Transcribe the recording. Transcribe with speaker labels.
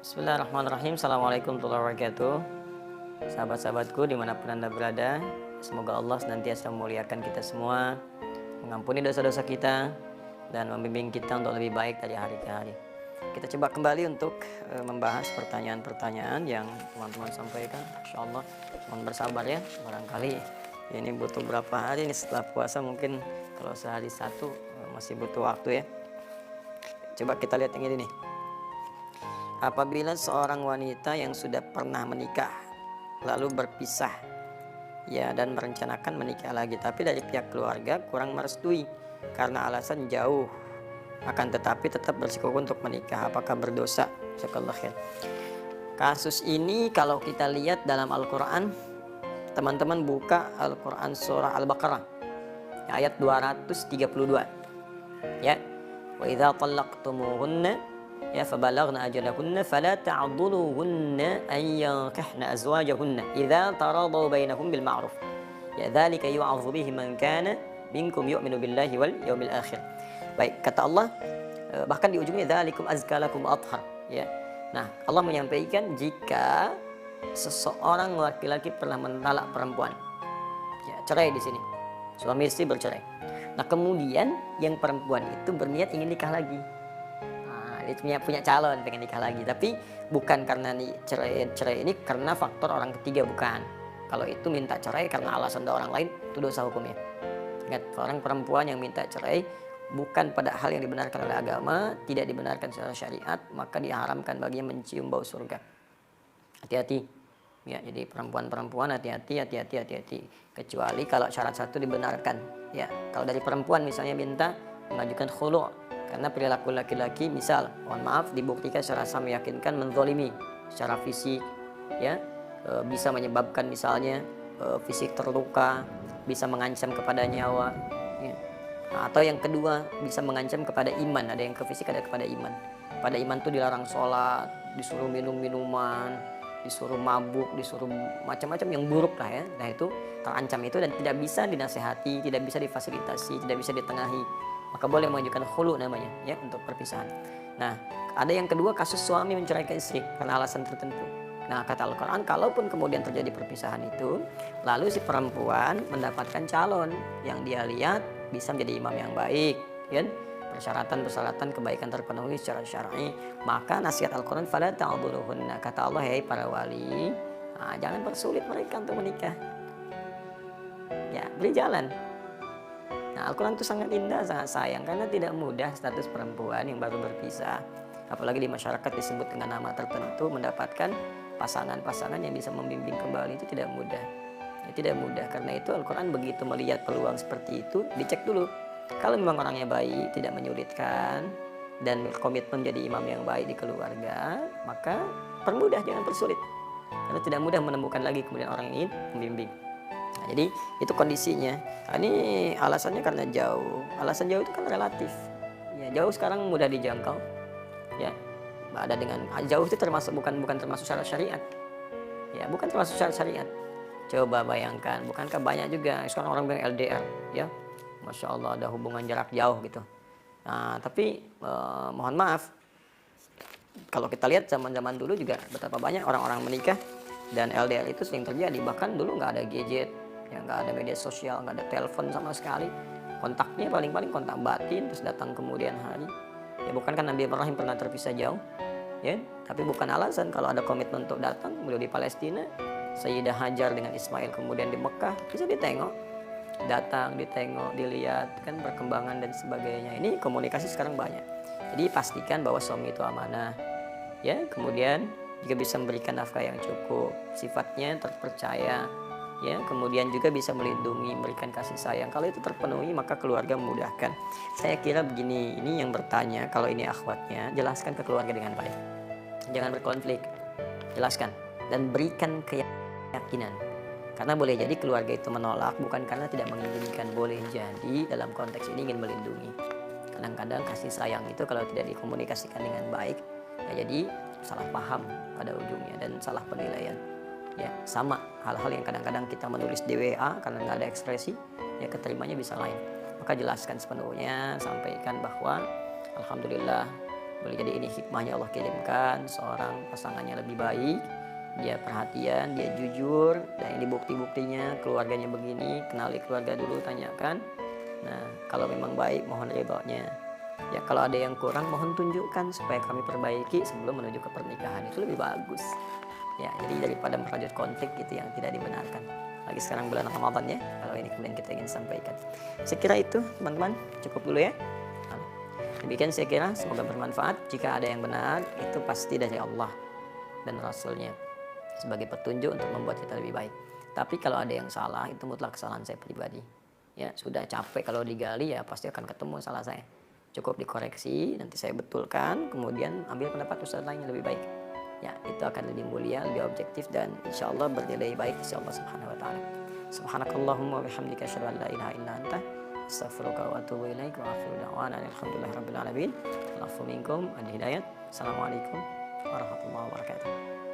Speaker 1: Bismillahirrahmanirrahim. Assalamualaikum warahmatullahi wabarakatuh. Sahabat-sahabatku dimanapun Anda berada, semoga Allah senantiasa memuliakan kita semua, mengampuni dosa-dosa kita, dan membimbing kita untuk lebih baik dari hari ke hari. Kita coba kembali untuk membahas pertanyaan-pertanyaan yang teman-teman sampaikan. Insyaallah mohon bersabar ya, barangkali ini butuh berapa hari ini setelah puasa, mungkin kalau sehari satu masih butuh waktu ya. Coba kita lihat yang ini nih. Apabila seorang wanita yang sudah pernah menikah lalu berpisah ya dan merencanakan menikah lagi, tapi dari pihak keluarga kurang merestui karena alasan jauh, akan tetapi tetap bersikukuh untuk menikah, apakah berdosa? Jazakallahu khair. Kasus ini kalau kita lihat dalam Al-Quran, teman-teman buka Al-Quran surah Al-Baqarah ayat 232 ya. Wa idza talaqtumuhunna ya fabalagna ajalahunna fala ta'dhuluhunna an yankihna azwajahunna idza taradaw bainahum bil ma'ruf ya dzalika yu'adzu bihi man kana minkum yu'minu billahi wal yawmil akhir. Baik, kata Allah bahkan di ujungnya dzalikum azkalakum athhar ya. Nah, Allah menyampaikan jika seseorang laki-laki pernah mentalak perempuan ya, cerai di sini, suami istri bercerai. Nah, kemudian yang perempuan itu berniat ingin nikah lagi. Dia punya calon pengen nikah lagi, tapi bukan karena cerai ini karena faktor orang ketiga, bukan. Kalau itu minta cerai karena alasan orang lain, itu dosa hukumnya. Ingat, orang perempuan yang minta cerai bukan pada hal yang dibenarkan oleh agama, tidak dibenarkan secara syariat, maka diharamkan baginya mencium bau surga. Hati-hati ya, jadi perempuan-perempuan hati-hati. Kecuali kalau syarat satu dibenarkan ya. Kalau dari perempuan misalnya minta mengajukan khulu' karena perilaku laki-laki, misal mohon maaf dibuktikan secara sah meyakinkan menzalimi secara fisik ya, bisa menyebabkan misalnya fisik terluka, bisa mengancam kepada nyawa ya. Atau yang kedua bisa mengancam kepada iman, ada yang ke fisik ada kepada iman. Pada iman tuh dilarang sholat, disuruh minum minuman, disuruh mabuk, disuruh macam-macam yang buruk lah ya. Nah itu terancam itu dan tidak bisa dinasehati, tidak bisa difasilitasi, tidak bisa ditengahi, maka boleh mengajukan khulu namanya ya, untuk perpisahan. Nah, ada yang kedua kasus suami menceraikan istri karena alasan tertentu. Nah, kata Al-Quran, kalaupun kemudian terjadi perpisahan itu, lalu si perempuan mendapatkan calon yang dia lihat bisa menjadi imam yang baik ya, persyaratan kebaikan terpenuhi secara syar'i, maka nasihat Al-Quran fala ta'dhuluhunna, kata Allah, hei para wali, jangan persulit mereka untuk menikah ya, beri jalan. Nah, Al-Quran itu sangat indah, sangat sayang, karena tidak mudah status perempuan yang baru berpisah, apalagi di masyarakat disebut dengan nama tertentu, mendapatkan pasangan-pasangan yang bisa membimbing kembali, itu tidak mudah ya, tidak mudah. Karena itu Al-Quran begitu melihat peluang seperti itu, dicek dulu. Kalau memang orangnya baik, tidak menyulitkan, dan komitmen jadi imam yang baik di keluarga, maka permudah, jangan persulit, karena tidak mudah menemukan lagi kemudian orang yang ingin membimbing. Nah, jadi itu kondisinya. Nah, ini alasannya karena jauh. Alasan jauh itu kan relatif. Ya, jauh sekarang mudah dijangkau. Ya, ada dengan jauh itu termasuk bukan termasuk syarat syariat. Ya, bukan termasuk syarat syariat. Coba bayangkan, bukankah banyak juga sekarang orang bilang LDR, ya, masya Allah ada hubungan jarak jauh gitu. Nah, tapi mohon maaf, kalau kita lihat zaman-zaman dulu juga betapa banyak orang-orang menikah dan LDR itu sering terjadi. Bahkan dulu nggak ada gadget. Ya, nggak ada media sosial, nggak ada telepon sama sekali, kontaknya paling-paling kontak batin, terus datang kemudian hari ya. Bukankah Nabi Ibrahim pernah terpisah jauh ya, tapi bukan alasan. Kalau ada komitmen untuk datang, beliau di Palestina, Sayyidah Hajar dengan Ismail kemudian di Mekah, bisa ditengok, datang ditengok, dilihat kan perkembangan dan sebagainya. Ini komunikasi sekarang banyak, jadi pastikan bahwa suami itu amanah ya, kemudian juga bisa memberikan nafkah yang cukup, sifatnya terpercaya ya, kemudian juga bisa melindungi, memberikan kasih sayang. Kalau itu terpenuhi, maka keluarga memudahkan. Saya kira begini, ini yang bertanya, kalau ini akhwatnya, jelaskan ke keluarga dengan baik, jangan berkonflik, jelaskan dan berikan keyakinan. Karena boleh jadi keluarga itu menolak bukan karena tidak menginginkan, boleh jadi dalam konteks ini ingin melindungi. Kadang-kadang kasih sayang itu kalau tidak dikomunikasikan dengan baik ya, jadi salah paham pada ujungnya dan salah penilaian. Ya, sama hal-hal yang kadang-kadang kita menulis di WA karena nggak ada ekspresi, ya keterimanya bisa lain. Maka jelaskan sepenuhnya, sampaikan bahwa alhamdulillah Boleh jadi ini hikmahnya Allah kirimkan seorang pasangannya lebih baik, dia perhatian, dia jujur, dan ini bukti-buktinya keluarganya begini, kenali keluarga dulu, tanyakan. Nah, kalau memang baik mohon ridhonya. Ya kalau ada yang kurang mohon tunjukkan supaya kami perbaiki sebelum menuju ke pernikahan, itu lebih bagus. Ya, jadi daripada merajut konflik gitu yang tidak dibenarkan. Lagi sekarang bulan Ramadan ya, kalau ini kemudian kita ingin sampaikan. Saya kira itu teman-teman, cukup dulu ya. Demikian saya kira, semoga bermanfaat. Jika ada yang benar, itu pasti dari Allah dan Rasulnya sebagai petunjuk untuk membuat kita lebih baik. Tapi kalau ada yang salah, itu mutlak kesalahan saya pribadi. Ya, sudah capek kalau digali ya pasti akan ketemu salah saya. Cukup dikoreksi, nanti saya betulkan, kemudian ambil pendapat ustaz lain yang lebih baik. Ya, itu akan lebih mulia, lebih objektif, dan insya Allah bernilai baik insya Allah subhanahu wa ta'ala. Subhanakallahumma wa bihamdika asyhadu an la ilaha illa anta astaghfiruka wa atubu ilaik wa akhiru da'wana alhamdulillahi rabbil alamin. Allahu minkum al hidayat. Assalamualaikum warahmatullahi wabarakatuh.